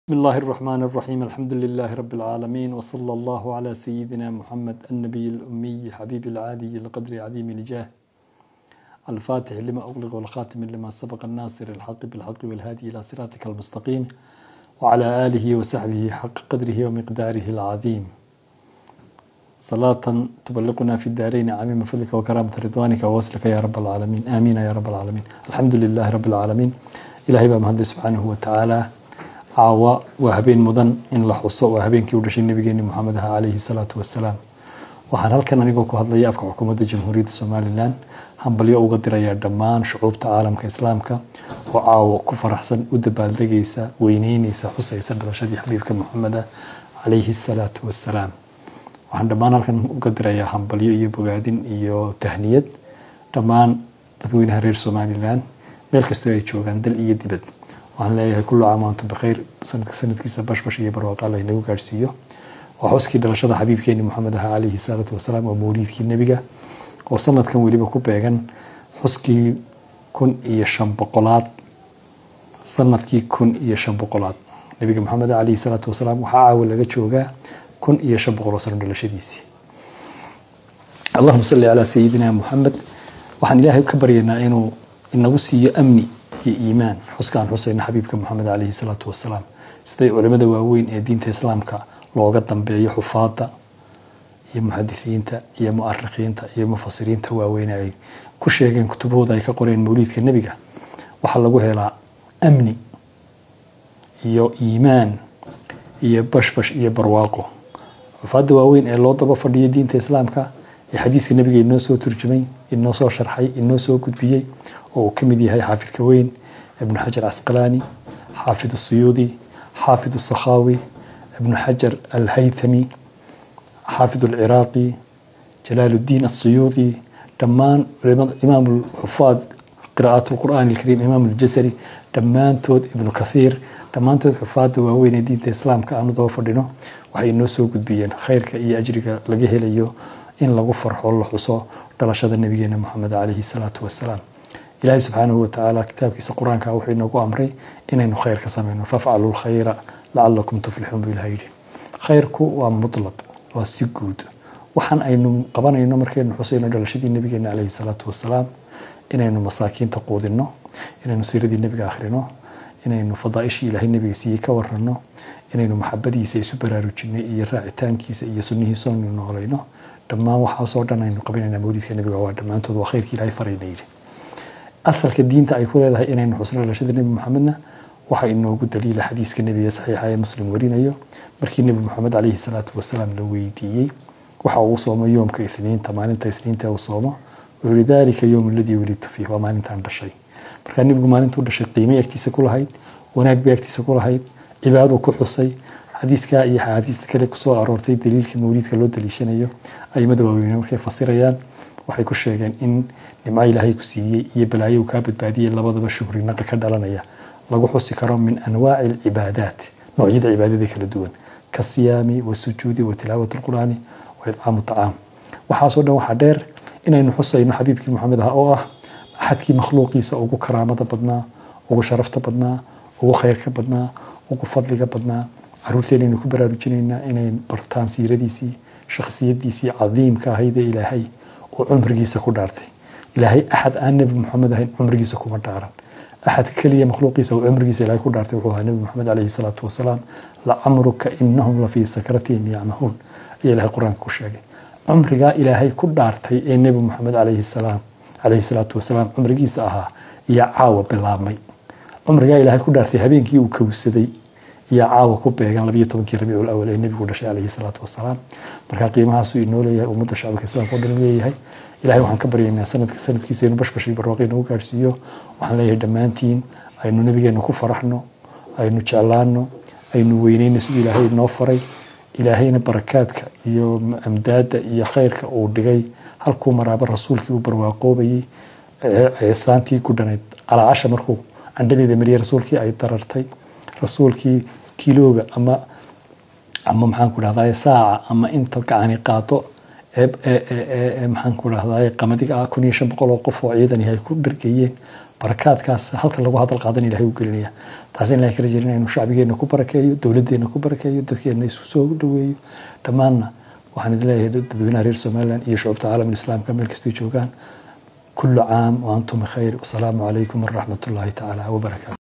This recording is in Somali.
بسم الله الرحمن الرحيم الحمد لله رب العالمين وصلى الله على سيدنا محمد النبي الأمي حبيب العالي القدر عظيم الجاه الفاتح لما أغلق والخاتم لما سبق الناصر الحق بالحق والهادي إلى صراطك المستقيم وعلى آله وصحبه حق قدره ومقداره العظيم صلاة تبلغنا في الدارين عميم فضلك وكرامة رضوانك ووصلك يا رب العالمين آمين يا رب العالمين الحمد لله رب العالمين إلهي بمهد سبحانه وتعالى caawa waa habeen mudan in la xuso waa habeenkii uu dhashay nabigeena Muhammad alayhi salaatu wasalaam waxaan halkan anigoo ku hadlaya afka xukuumadda Jamhuuriyadda Soomaaliland hambalyo uga diraya dhammaan shucuubta caalamka islaamka oo caawa ku faraxsan u dabaaldegaysa weyneynaysa xusaysa dhalashadii xabiibka Muhammad alayhi salaatu wasalaam waxaan dhammaan halkan uga diraya hambalyo iyo bogaadin iyo tahniyad dhammaan dadweynaha reer Soomaaliland meel kasta ay joogaan dal iyo dibad waxaan leeyahay kullu caam antum bikhair sanadkiisa bashbash iyo barwaaqo Allah inagu gaarsiiyo waxooskii dhalashada xabiibkeena Muhammad alayhi salaatu wasalaam oo mawlidkii nabiga oo sanadkan waliba ku beegan xuskii 1500 sanadkii 1500 nabiga Muhammad alayhi salaatu wasalaam waxa caawa laga joogaa 1500 sano dhalashadiisii Allahumma salli ala sayyidina Muhammad waxaan ilaahay ka baryaynaa inuu inagu siiyo amni إيمان حسكان حسين حبيبك محمد عليه الصلاة والسلام سيدي علماء واوين دين الإسلام كلغة تنبية حفاظة يا محدثين يا مؤرخين يا مفسرين واوين أي كل شيء كان كتبه ذا كقرين مولد كالنبي وحلقوها لا أمني يا إيمان يا بش يا برواقه حفاظة واوين الله طبعا فرد دين الإسلام حديث النبي إنه سو ترجمي إنه سو شرحي إنه سو كتبيه وكمدي هاي حافظ كوين ابن حجر العسقلاني حافظ السيوطي حافظ السخاوي ابن حجر الهيثمي حافظ العراقي جلال الدين السيوطي دمان إمام الحفاظ قراءة القرآن الكريم إمام الجزري دمان تود ابن كثير دمان تود حفاظ وين دين الإسلام كأنه ضوافر دينه وحي إنه سوق بيان خيرك إي أجرك لقيه ليو إن لغو فرح والله حصو دلشاد النبي محمد عليه الصلاة والسلام إلهي سبحانه وتعالى كتابك القرآن كأوحي نقو أمري إنه خير كسامين فافعلوا الخير لعلكم تفلحون بالهير خيركو ومطلب وسجود وحن أينو قبنا إنه مركين حسين دلشاد النبي عليه الصلاة والسلام إنه مساكين تقودنه إنه سيرد النبي آخرنه إنه فضائش إلهي النبي سيكا ورنه إنه محبتي سيسوبرارو جنة يراعتان كيس يسنيه سنة علينا دمان وحاصورنا إنه قبلنا مولد النبي دمان تود وخير كإلهي فرينير أصل كدين تأكل هذا إنه حسن رشيد النبي محمدنا وحي إنه قد دليل حديث كالنبي صحيح يا مسلم ورين أيه مركي النبي محمد عليه الصلاة والسلام لويدي وحوصوم يوم كاثنين 8 تسنين توصومه ولذلك يوم الذي ولدت فيه وما أنت عند الشيء مركي النبي ما أنت عند الشيء قيمة يكتسب كل هاي وناك بيكتسب كل هاي عباده كحصي حديث كأي حديث كلك صور أرورتي دليل كمولد كلو دليشان أيه أي مدوبين مركي فصيريان waxay ku sheegeen in nimay ilaahay ku siiyay iyo balaayo ka badbaadiyay labadaba shukri naqa ka dhalanaya lagu xusi karo min anwaa'il ibaadaat noocyada cibaadada kala duwan ka siyaami wa sujuudi wa tilaawati alqur'aani wa id'aamu ta'am waxa soo dhan waxa dheer inaynu xusayno xabiibkii Muhammad oo ah ahadkii makhluuqiisa ugu karaamada badnaa ugu sharafta badnaa ugu khayrka badnaa ugu fadliga badnaa caruurteena inuu ku baraarujinayna inay bartaan siiradiisii shakhsiyadiisii cadiimka ahayd ilaahay وعمرجيسا كدارتي إلهي أحد النبي محمد هين عمرجيسا كوما دارن أحد كلية مخلوقيسا وعمرجيسا إلهي كدارتي وهو النبي محمد عليه الصلاة والسلام لعمرك إنهم لفي سكرتهم يعمهون إلهي القرآن كوشاقي عمرجا إلهي كدارتي النبي محمد عليه الصلاة والسلام عمرجيسا أها يا عاوة بالله عمرجا إلهي كدارتي هبينكي وكوسدي يا عاوة كوبيغان لبيه طبنكي ربيع الأول النبي قدشي عليه الصلاة والسلام marka qiimahaas uu inooleeyahay ummadda shacabka islaamka oo dhan leeyahay ilaahay waxaan ka baryaynaa sanadkiisa inuu bashbash iyo barwaaqo inuu gaarsiiyo waxaan leeyahay dhammaantiin aynu nabigeena ku faraxno aynu jeclaano aynu weyneyno sidii ilaahay noo faray ilaahayna barakaadka iyo amdaada iyo khayrka uu dhigay halkuu maraaba rasuulkii uu barwaaqoobayay ciisaantii ku dhanayd calaasha markuu candhadeeda mariyay rasuulkii ay darartay rasuulkii kiilooga ama maxaan ku dhahdaa saaca ama inta gacani qaato maxaan ku dhahdaa qamadiga 1500 oo qof oo ciidan yahay ku dhirgayeen barakaadkaas halka lagu hadal qaadan ilaahay u gelinaya taasina ilaahay kala jeerinaya inuu shacbigeena ku barakeeyo dowladeena ku barakeeyo dadkeena isku soo dhaweeyo dhammaanna waxaan idin leeyahay dadweynaha reer Somaliland iyo shucubta caalamka islaamka meel kasta joogaan kullu caam wa antum bikhair wa salaamu calaykum wa rahmatullahi ta'ala wa barakatuh